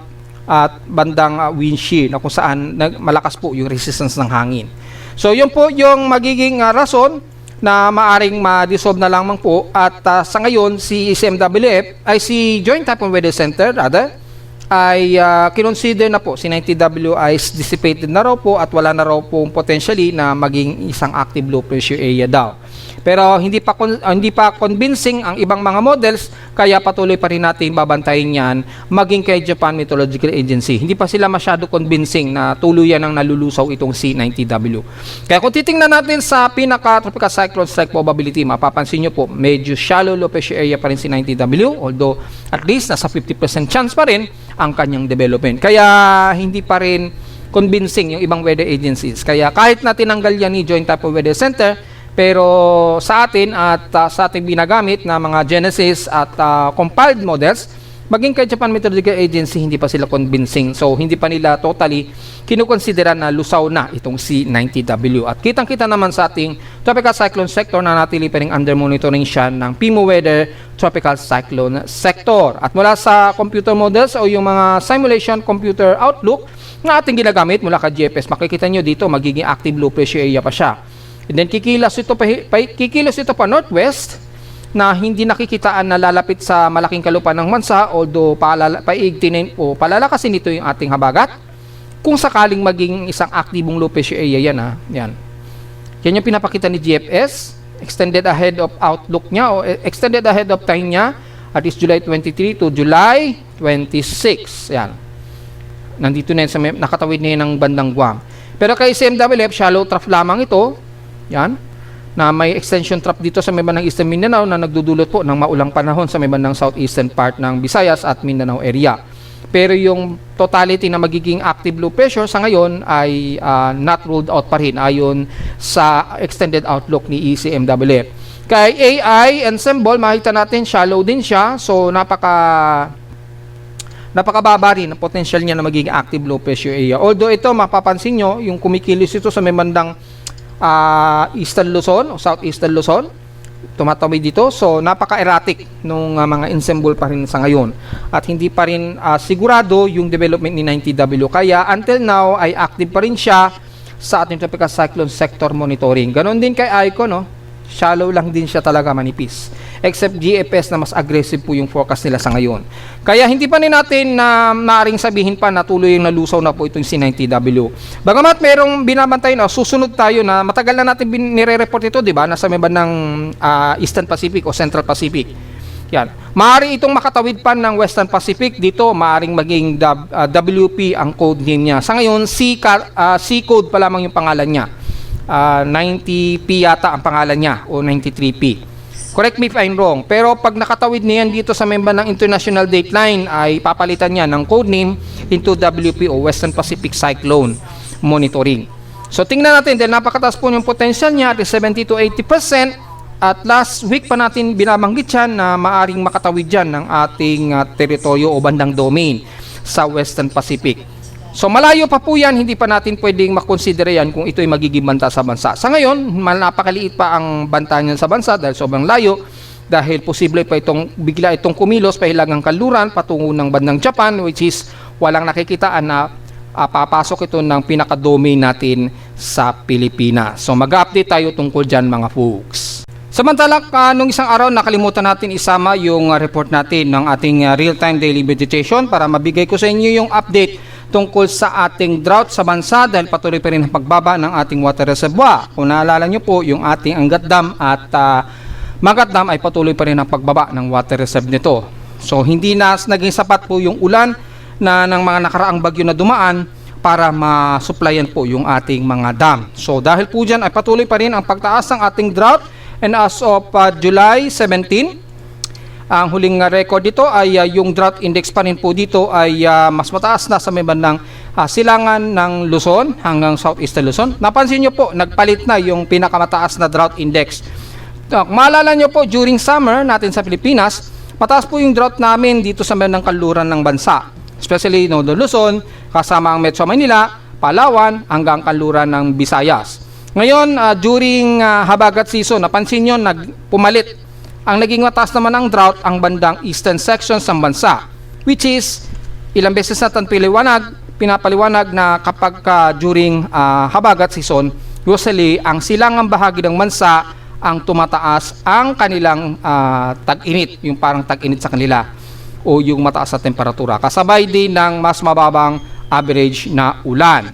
bandang wind shear na kung saan malakas po yung resistance ng hangin. So yun po yung magiging rason na maaring ma-dissolve na lamang po at sa ngayon si ECMWF ay si Joint Typhoon Weather Center ay kinonsider na po si 90W ay dissipated na raw po at wala na raw po potentially na maging isang active low pressure area daw. Pero hindi pa convincing ang ibang mga models, kaya patuloy pa rin natin babantayin yan maging kay Japan Meteorological Agency. Hindi pa sila masyado convincing na tuluyan ang nalulusaw itong C90W. Kaya kung titingnan natin sa pinaka-tropical cyclone strike probability, mapapansin nyo po medyo shallow low pressure area pa rin si 90W, although at least nasa 50% chance pa rin ang kanyang development. Kaya hindi pa rin convincing yung ibang weather agencies. Kaya kahit na tinanggal yan ni Joint Typhoon Weather Center, pero sa atin at sa ating binagamit na mga Genesis at compiled models, maging kay Japan Meteorological Agency, hindi pa sila convincing. So, hindi pa nila totally kinukonsidera na lusaw na itong C90W. At kitang-kita naman sa ating tropical cyclone sector na natili pa rin under monitoring siya ng PIMO Weather Tropical Cyclone Sector. At mula sa computer models o yung mga simulation computer outlook na ating ginagamit mula ka GFS, makikita nyo dito magiging active low pressure area pa siya. And then kikilos ito pa northwest na hindi nakikitaan na lalapit sa malaking kalupan ng bansa, although paigtinin o palalakasin nito yung ating habagat kung sakaling maging isang aktibong low pressure area yan. Yan yung pinapakita ni GFS, extended ahead of outlook niya o extended ahead of time niya at is July 23 to July 26. Yan. Nandito na yun sa nakatawid na yun ng bandang Guam. Pero kay CMWF, shallow trough lamang ito. Yan, na may extension trough dito sa may bandang Eastern Mindanao na nagdudulot po ng maulang panahon sa may bandang southeastern part ng Visayas at Mindanao area. Pero yung totality na magiging active low pressure sa ngayon ay not ruled out pa rin ayon sa extended outlook ni ECMWF. Kay AI ensemble, makita natin shallow din siya, so napakababa rin ang potential niya na magiging active low pressure area. Although ito, mapapansin nyo, yung kumikilos ito sa may bandang Eastern Luzon o Southeastern Luzon, tumatawid dito. So napaka-erratic nung mga ensemble pa rin sa ngayon at hindi pa rin sigurado yung development ni 90W, kaya until now ay active pa rin siya sa ating tropical cyclone sector monitoring. Ganon din kay ICO, no? Shallow lang din siya talaga, manipis, except GFS na mas aggressive po yung forecast nila sa ngayon. Kaya hindi pa rin natin na maaring sabihin pa na tuloy yung nalusaw na po itong C90W. Bagamat merong binabantay na susunod tayo na matagal na natin nire-report ito, di ba? Nasa may bandang Eastern Pacific o Central Pacific. Yan. Maaari itong makatawid pa ng Western Pacific. Dito, maaring maging WP ang code name niya. Sa ngayon, C code pa lamang yung pangalan niya. 90P yata ang pangalan niya o 93P. Correct me if I'm wrong. Pero pag nakatawid niyan dito sa member ng International Dateline ay papalitan niya ng codename into WP o Western Pacific Cyclone Monitoring. So tingnan natin, dahil napakataas po yung potential niya at 70 to 80%. At last week pa natin binabanggit yan na maaring makatawid dyan ng ating teritoryo o bandang domain sa Western Pacific. So malayo pa po yan, hindi pa natin pwedeng makonsidera yan kung ito'y magiging banta sa bansa. Sa ngayon, napakaliit pa ang banta niyan sa bansa dahil sobrang layo, dahil posible pa bigla itong kumilos pa hilagang kanluran patungo ng bandang Japan, which is walang nakikitaan na papasok ito ng pinaka-domain natin sa Pilipinas. So mag-update tayo tungkol dyan, mga folks. Samantalak, nung isang araw nakalimutan natin isama yung report natin ng ating real-time daily meditation para mabigay ko sa inyo yung update tungkol sa ating drought sa bansa dahil patuloy pa rin ang pagbaba ng ating water reservoir. Kung naalala nyo po, yung ating Angat Dam at Magat Dam ay patuloy pa rin ang pagbaba ng water reserve nito. So hindi na naging sapat po yung ulan na ng mga nakaraang bagyo na dumaan para ma-supplyan po yung ating mga dam. So dahil po dyan ay patuloy pa rin ang pagtaas ng ating drought, and as of July 17, ang huling record dito ay yung drought index pa rin po dito ay mas mataas na sa may bandang silangan ng Luzon hanggang southeastern Luzon. Napansin nyo po, nagpalit na yung pinakamataas na drought index. Maalala nyo po, during summer natin sa Pilipinas, mataas po yung drought namin dito sa may bandang kanluran ng bansa. Especially Northern Luzon, kasama ang Metro Manila, Palawan, hanggang kanluran ng Visayas. Ngayon, during habagat season, napansin nyo, pumalit. Ang naging mataas naman ng drought ang bandang eastern sections ng bansa, which is ilang beses natin pinapaliwanag na kapag during habagat season, usually ang silangang bahagi ng bansa ang tumataas ang kanilang tag-init, yung parang tag-init sa kanila o yung mataas na temperatura, kasabay din ng mas mababang average na ulan.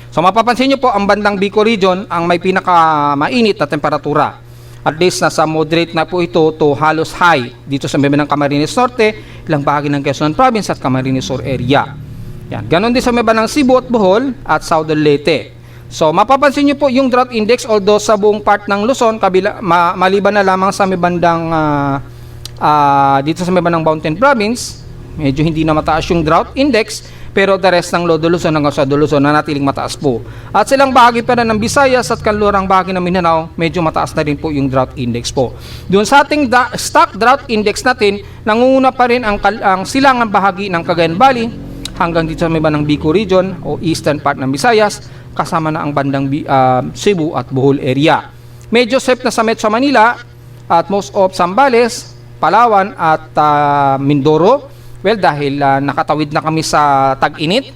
So mapapansin nyo po, ang bandang Bicol region ang may pinaka-mainit na temperatura. At least nasa moderate na po ito to halos high dito sa may ng Camarines Norte, ilang bahagi ng Quezon Province at Camarines Sur area. Yan. Ganon din sa may ng Cebu at Bohol at Southern Leyte. So mapapansin nyo po yung drought index, although sa buong part ng Luzon, maliban na lamang sa may bandang dito sa may ng Mountain Province, medyo hindi na mataas yung drought index, pero the rest ng Lodo Luzon hanggang sa Luzon na natiling mataas po. At silang bahagi pa rin ng Visayas at kanlurang bahagi ng Mindanao, medyo mataas na rin po yung drought index po. Doon sa ating stock drought index natin, nangunguna pa rin ang silangang bahagi ng Cagayan Valley hanggang dito sa may bandang Bicol region o eastern part ng Visayas, kasama na ang bandang Cebu at Bohol area. Medyo safe na sa Metro Manila at most of Zambales, Palawan at Mindoro. Well, dahil nakatawid na kami sa tag-init.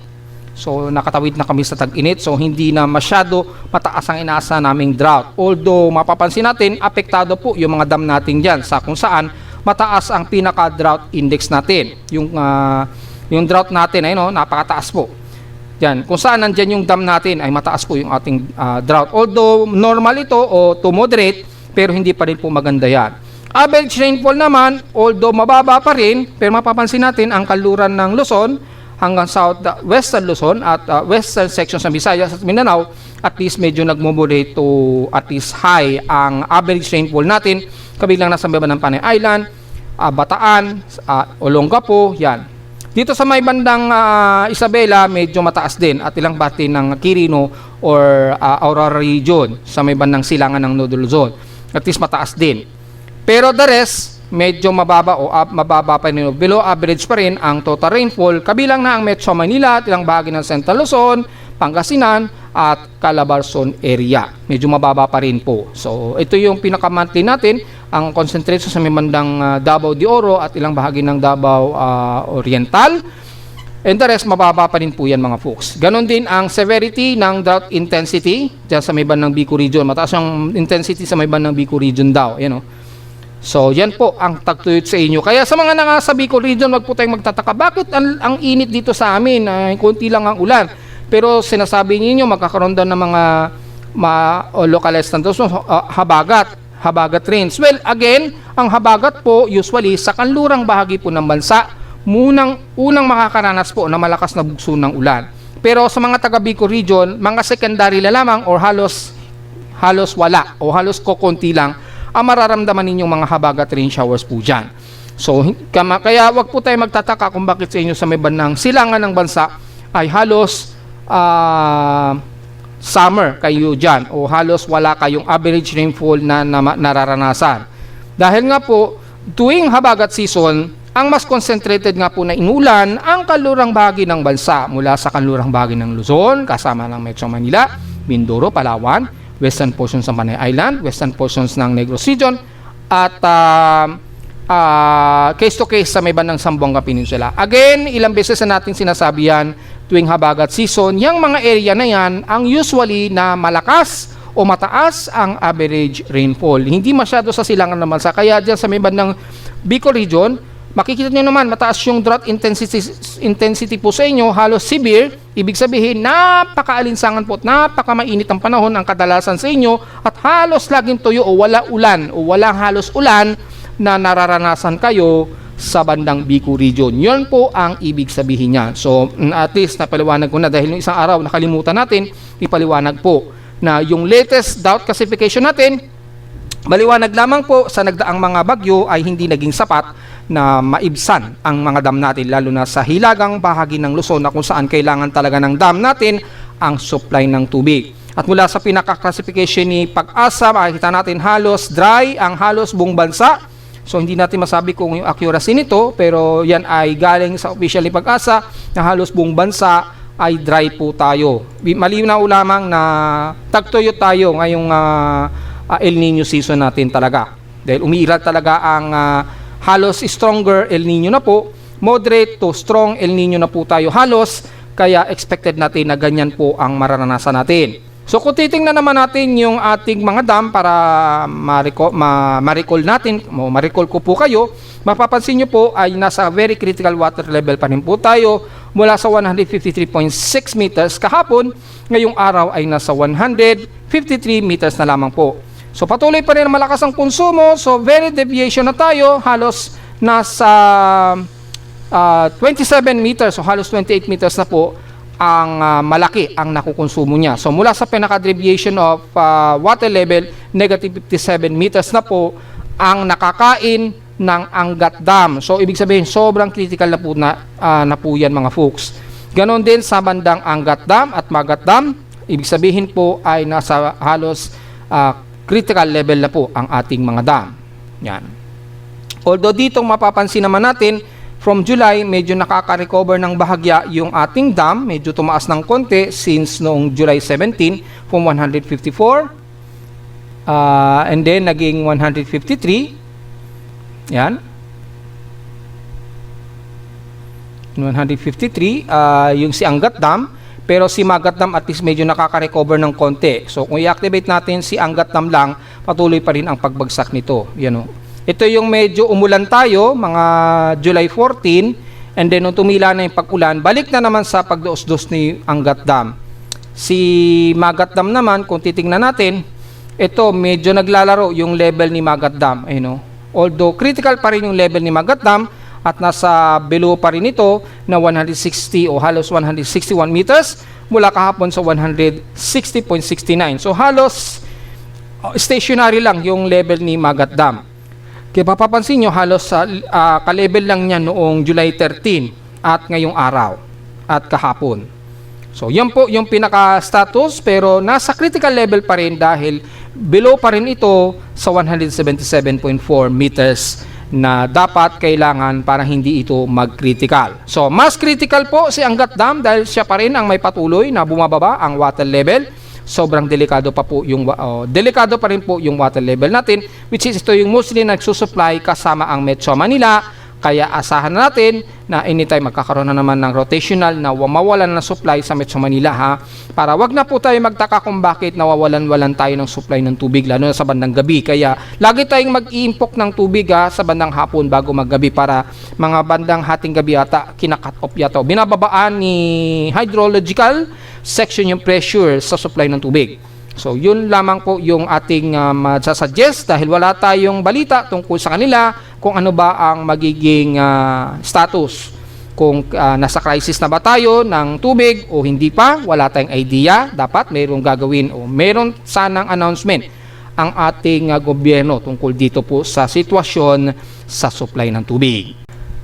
So, So, hindi na masyado mataas ang inaasa naming drought. Although, mapapansin natin, apektado po yung mga dam natin dyan sa kung saan mataas ang pinaka-drought index natin. Yung drought natin ay napakataas po. Yan, kung saan nandyan yung dam natin ay mataas po yung ating drought. Although, normal ito o to moderate, pero hindi pa rin po maganda yan. Average rainfall naman, although mababa pa rin, pero mapapansin natin ang kanluran ng Luzon hanggang southwestern Luzon at western sections ng Visayas at Mindanao, at least medyo nagmo-moderate to at least high ang average rainfall natin, kabilang nasa baba ng Panay Island, Bataan, Olongapo, yan. Dito sa may bandang Isabela, medyo mataas din at ilang bati ng Quirino or Aurora region sa may bandang silangan ng Northern Luzon. At least mataas din. Pero the rest, medyo mababa o mababa pa rin. Below average pa rin ang total rainfall. Kabilang na ang Metro Manila at ilang bahagi ng Central Luzon, Pangasinan at Calabarzon area. Medyo mababa pa rin po. So ito yung pinaka-monthly natin. Ang concentration sa may bandang Davao de Oro at ilang bahagi ng Davao Oriental. And the rest, mababa pa rin po yan mga folks. Ganon din ang severity ng drought intensity dyan sa may bandang Bicol region. Mataas yung intensity sa may bandang Bicol region daw. So, yan po ang tagtuyot sa inyo. Kaya sa mga nasa Bicol region, wag po tayong magtataka. Bakit ang init dito sa amin? Kunti lang ang ulan. Pero sinasabi niyo magkakaroon daw ng mga localized na habagat rains. Well, again, ang habagat po usually sa kanlurang bahagi po ng bansa, unang makakaranas po na malakas na bugso ng ulan. Pero sa mga taga Bicol region, mga secondary lamang or halos wala o halos kokonti lang ang mararamdaman ninyong mga habagat rain showers po dyan. So, kaya wag po tayo magtataka kung bakit sa inyo sa may bandang silangan ng bansa ay halos summer kayo dyan o halos wala kayong average rainfall na nararanasan. Dahil nga po, tuwing habagat season, ang mas concentrated nga po na inulan ang kanlurang bahagi ng bansa mula sa kanlurang bahagi ng Luzon, kasama ng Metro Manila, Mindoro, Palawan, western portions ng Panay Island, western portions ng Negros region, at case to case sa may bandang Zamboanga Peninsula. Again, ilang beses na natin sinasabi yan tuwing habagat season, yung mga area na yan ang usually na malakas o mataas ang average rainfall. Hindi masyado sa silangan ng bansa. Kaya dyan sa may bandang Bicol region, makikita nyo naman mataas yung drought intensity po sa inyo, halos severe. Ibig sabihin, napakaalinsangan po at napakamainit ang panahon ang kadalasan sa inyo at halos laging tuyo o wala ulan o walang halos ulan na nararanasan kayo sa bandang Bicol region. Yun po ang ibig sabihin niya. So at least napaliwanag ko na dahil yung isang araw nakalimutan natin, ipaliwanag po na yung latest drought classification natin, maliwanag lamang po sa nagdaang mga bagyo ay hindi naging sapat na maibsan ang mga dam natin, lalo na sa hilagang bahagi ng Luzon na kung saan kailangan talaga ng dam natin ang supply ng tubig. At mula sa pinaka-classification ni Pag-asa, makikita natin halos dry ang halos buong bansa. So hindi natin masabi kung yung accuracy nito, pero yan ay galing sa official ni Pag-asa na halos buong bansa ay dry po tayo. Malinaw lamang na tagtuyot tayo ngayong El Nino season natin talaga. Dahil umiiral talaga ang halos stronger El Nino na po, moderate to strong El Nino na po tayo halos, kaya expected natin na ganyan po ang mararanasan natin. So kung titingnan naman natin yung ating mga dam para ma-recall natin, ma-recall ko po kayo, mapapansin nyo po ay nasa very critical water level pa rin po tayo mula sa 153.6 meters kahapon, ngayong araw ay nasa 153 meters na lamang po. So patuloy pa rin malakas ang konsumo, so very deviation na tayo, halos nasa 27 meters, so halos 28 meters na po ang malaki ang nakukonsumo niya. So mula sa pinaka-deviation of water level, negative 57 meters na po ang nakakain ng Angat Dam. So ibig sabihin sobrang critical na po yan mga folks. Ganon din sa bandang Angat Dam at Magat Dam, ibig sabihin po ay nasa halos critical level na po ang ating mga dam. Yan. Although dito mapapansin naman natin, from July, medyo nakaka-recover ng bahagya yung ating dam. Medyo tumaas ng konti since noong July 17 from 154. And then, naging 153. Yan. 153. Yung si Angat Dam. Pero si Magat Dam at least medyo nakaka-recover ng konti. So, kung i-activate natin si Angat Dam lang, patuloy pa rin ang pagbagsak nito. Yan o. Ito yung medyo umulan tayo, mga July 14, and then nung tumila na yung pag-ulan, balik na naman sa pagdaos-dos ni Angat Dam. Si Magat Dam naman, kung titingnan natin, ito medyo naglalaro yung level ni Magat Dam. Ayun, although critical pa rin yung level ni Magat Dam, at nasa below pa rin ito na 160 o halos 161 meters mula kahapon sa 160.69. So halos stationary lang yung level ni Magat Dam. Kaya papapansin nyo, halos ka-level lang niya noong July 13 at ngayong araw at kahapon. So, yan po yung pinaka-status, pero nasa critical level pa rin dahil below pa rin ito sa 177.4 meters na dapat kailangan para hindi ito mag-critical. So, mas critical po si Angat Dam dahil siya pa rin ang may patuloy na bumababa ang water level. Sobrang delikado pa po yung delikado pa rin po yung water level natin, which is ito yung mostly nagsusupply kasama ang Metro Manila. Kaya asahan natin na anytime magkakaroon na naman ng rotational na mawawalan ng supply sa Metro Manila ha. Para wag na po tayo magtaka kung bakit nawawalan-walan tayo ng supply ng tubig lalo na sa bandang gabi. Kaya lagi tayong mag-iimpok ng tubig sa bandang hapon bago maggabi para mga bandang hating gabi ata kinakat off yata. Binababaan ni hydrological section yung pressure sa supply ng tubig. So, yun lamang po yung ating masasuggest dahil wala tayong balita tungkol sa kanila kung ano ba ang magiging status. Kung nasa crisis na ba tayo ng tubig o hindi pa, wala tayong idea. Dapat mayroong gagawin o mayroon sanang announcement ang ating gobyerno tungkol dito po sa sitwasyon sa supply ng tubig.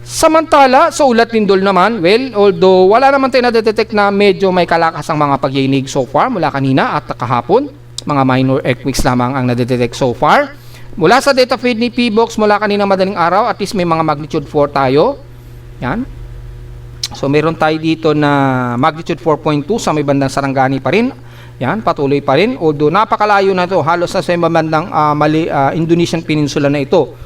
Samantala, sa Ulat Lindol naman, well, although wala naman tayo na-detect na medyo may kalakas ang mga pagyinig so far mula kanina at kahapon, mga minor earthquakes lamang ang na-detect so far. Mula sa data feed ni PBox mula kanina madaling araw, at least may mga magnitude 4 tayo. Yan. So, meron tayo dito na magnitude 4.2 sa may bandang Sarangani pa rin. Yan, patuloy pa rin. Although napakalayo na ito, halos sa may bandang Indonesian Peninsula na ito.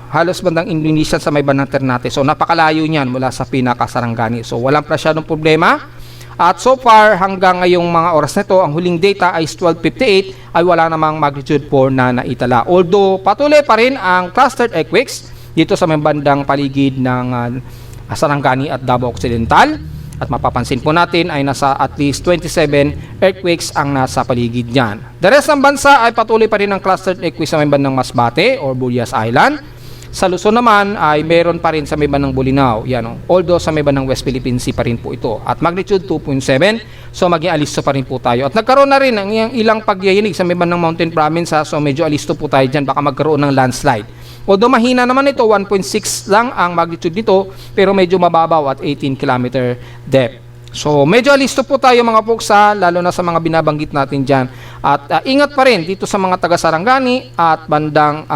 Halos bandang Indonesia sa may bandang Ternate. So napakalayo niyan mula sa pinaka-Sarangani. So walang masyadong problema. At so far hanggang ngayong mga oras na ito, ang huling data ay 12:58 ay wala namang magnitude 4 na naitala. Although patuloy pa rin ang clustered earthquakes dito sa may bandang paligid ng Sarangani at Davao Occidental. At mapapansin po natin ay nasa at least 27 earthquakes ang nasa paligid niyan. The rest ng bansa ay patuloy pa rin ang clustered earthquakes sa may bandang Masbate or Burias Island. Sa Luzon naman ay meron pa rin sa may bandang Bolinao. Yan, oh. Although sa may bandang West Philippine Sea pa rin po ito. At magnitude 2.7. So maging alisto pa rin po tayo. At nagkaroon na rin ng ilang pagyayinig sa may bandang Mountain Province. So medyo alisto po tayo dyan. Baka magkaroon ng landslide. Although mahina naman ito, 1.6 lang ang magnitude nito. Pero medyo mababaw at 18 km depth. So medyo alisto po tayo mga folks, lalo na sa mga binabanggit natin dyan. At ingat pa rin dito sa mga taga Sarangani at bandang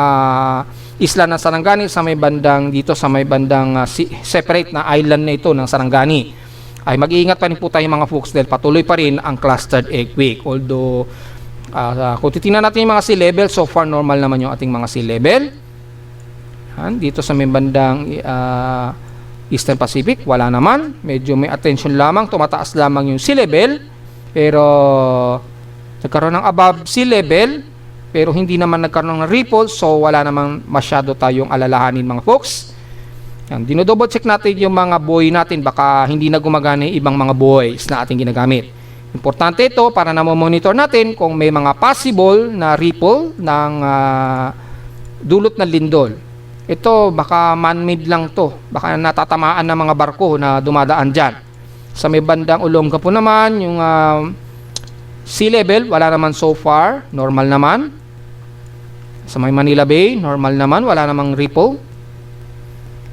isla ng Sarangani sa may bandang dito sa may bandang separate na island na ito ng Sarangani. Ay mag-iingat pa rin po tayo mga folks dahil patuloy pa rin ang clustered earthquake. Although kung titingnan natin yung mga sea level, so far normal naman yung ating mga sea level. Dito sa may bandang Eastern Pacific, wala naman. Medyo may attention lamang, tumataas lamang yung sea level. Pero nagkaroon ng above sea level, pero hindi naman nagkaroon ng ripple, so wala namang masyado tayong alalahanin mga folks. Yan, dinodouble check natin yung mga buoy natin, baka hindi na gumagana yung ibang mga buoys na ating ginagamit. Importante ito para na monitor natin kung may mga possible na ripple ng dulot ng lindol. Ito baka man-made lang to, baka natatamaan ng mga barko na dumadaan dyan. Sa may bandang Olonga po naman, yung sea level, wala naman so far, normal naman. Sa may Manila Bay, normal naman, wala namang ripple.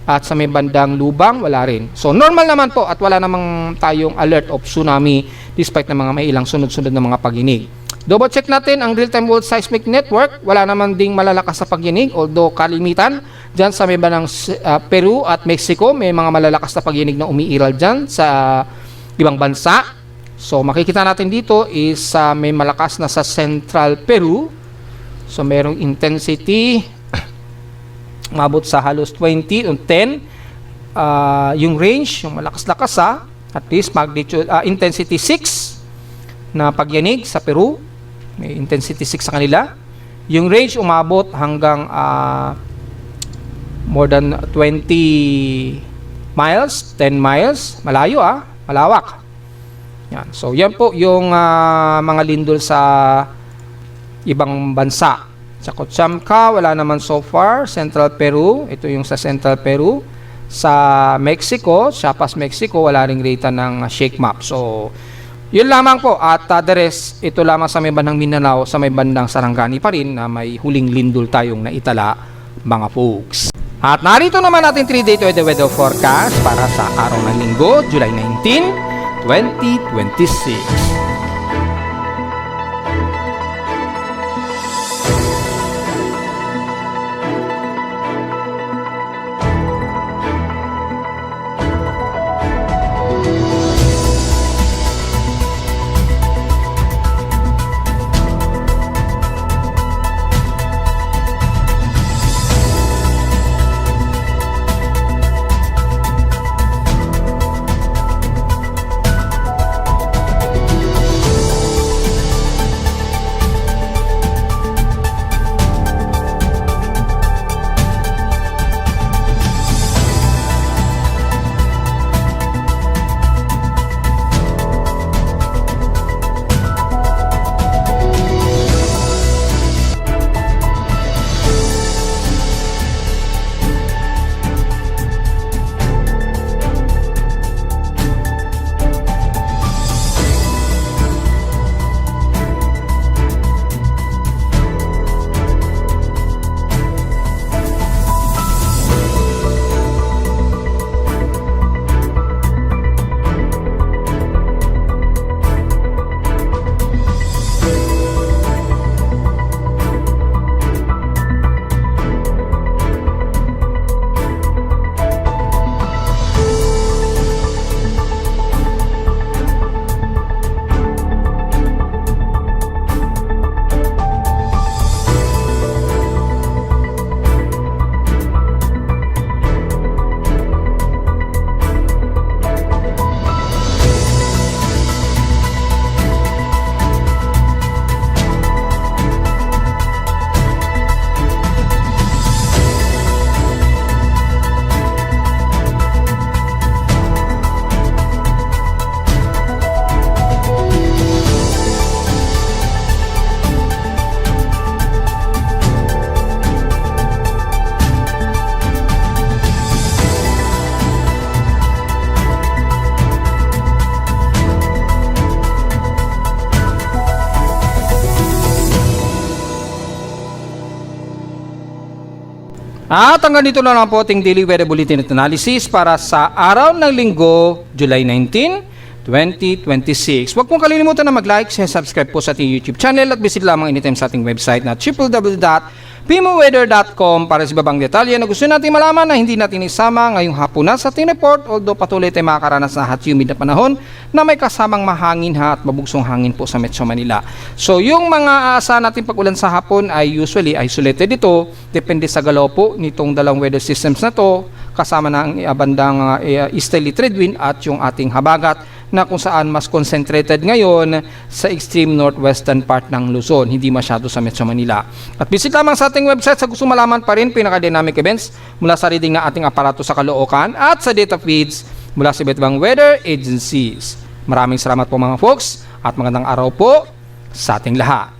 At sa may bandang Lubang, wala rin. So normal naman po at wala namang tayong alert of tsunami despite na mga may ilang sunod-sunod na mga pagyinig. Double check natin ang real-time world seismic network. Wala naman ding malalakas sa pagyinig, although kalimitan dyan sa may bandang Peru at Mexico, may mga malalakas na pagyinig na umiiral dyan sa ibang bansa. So makikita natin dito is may malakas na sa Central Peru. So merong intensity umabot sa halos 20 o 10. Yung range, yung malakas-lakas at least magnitude intensity 6 na pagyanig sa Peru. May intensity 6 sa kanila. Yung range umabot hanggang more than 20 miles, 10 miles. Malayo malawak. Yan. So yan po yung mga lindol sa ibang bansa. Sa Cochamca, wala naman so far. Central Peru, ito yung sa Central Peru. Sa Mexico, Chiapas, Mexico, wala ring rata ng shake map. So, yun lamang po. At the rest, ito lamang sa may bandang Mindanao, sa may bandang Sarangani pa rin na may huling lindol tayong naitala, mga folks. At narito naman natin 3-day weather forecast para sa araw ng Linggo, July 19, 2026. At hanggang dito na lang po ating daily weather bulletin at analysis para sa araw ng linggo, July 19, 2026. Huwag pong kalilimutan na mag-like, share, subscribe po sa ating YouTube channel at visit lamang anytime sa ating website na www.pimoweather.com para sa ibang detalye na gusto natin malaman na hindi natin isama ngayong hapon na sa ating report, although patuloy tayo makakaranas na hot humid na panahon na may kasamang mahangin at mabugsong hangin po sa Metro Manila. So yung mga aasahan natin pag-ulan sa hapon ay usually isolated ito, depende sa galaw po nitong dalawang weather systems na to, kasama na ang bandang easterly trade wind at yung ating habagat na kung saan mas concentrated ngayon sa extreme northwestern part ng Luzon, hindi masyado sa Metro Manila. At visit lamang sa ating website sa gusto malaman pa rin pinaka-dynamic events mula sa reading ng ating aparato sa Caloocan at sa data feeds mula sa iba't ibang weather agencies. Maraming salamat po mga folks at magandang araw po sa ating lahat.